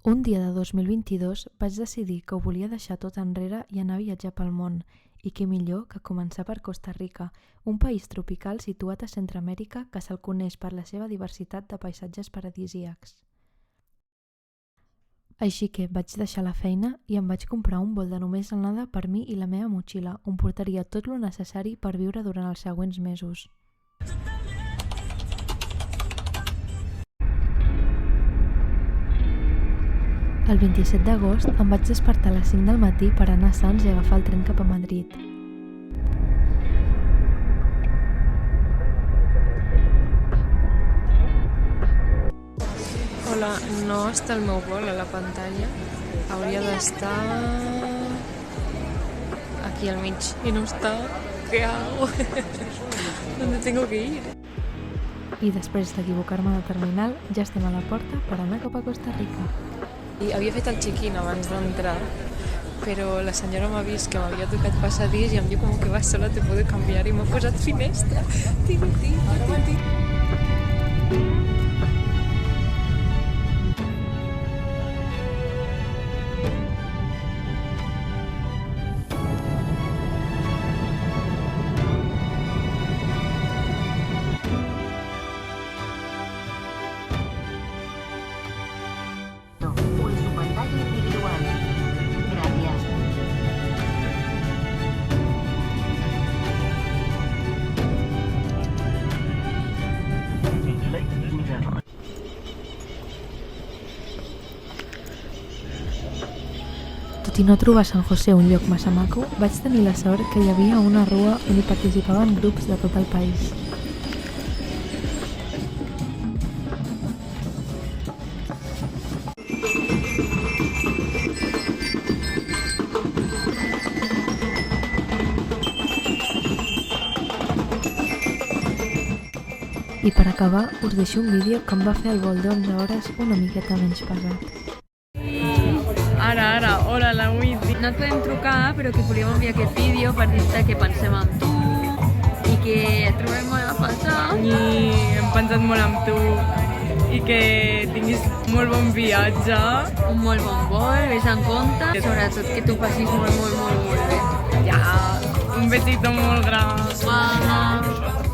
Un dia de 2022 vaig decidir que ho volia deixar tot enrere i anar a viatjar pel món, i què millor que començar per Costa Rica, un país tropical situat a Centreamèrica que se'l coneix per la seva diversitat de paisatges paradisíacs. Així que vaig deixar la feina i em vaig comprar un vol de només anada per mi i la meva motxilla, on portaria tot lo necessari per viure durant els següents mesos. El 27 d'agost em vaig despertar a les 5 del matí per anar a Sants i agafar el tren cap a Madrid. Hola, no està el meu vol a la pantalla. Hauria d'estar aquí al mig i no està. ¿Qué hago? ¿Dónde tengo que ir? I després d'equivocar-me de terminal, ja estem a la porta per anar cap a Costa Rica. I havia fet el check-in abans d'entrar, però la senyora m'ha vist que m'havia tocat passadís i em diu com que vas sola te puedo cambiar i m'ha posat finestra. Tiri, tiri, tiri. Pulse su pantalla individual. Gracias. Tot i no trobar San José un lloc massa maco, vaig tenir la sort que hi havia una rua on hi participaven grups de tot el país. I per acabar, us deixo un vídeo que em va fer el vol d'11 hores una miqueta menys pesat. Ara, hola, la Witty. No et podem trucar, però que volíem enviar aquest vídeo per dir-te que pensem en tu i que et trobem molt a faltar. I hem pensat molt en tu i que tinguis molt bon viatge. Un molt bon vol, vés en compte, sobretot que tu passis molt bé. Ja, un besito molt gran. Uah.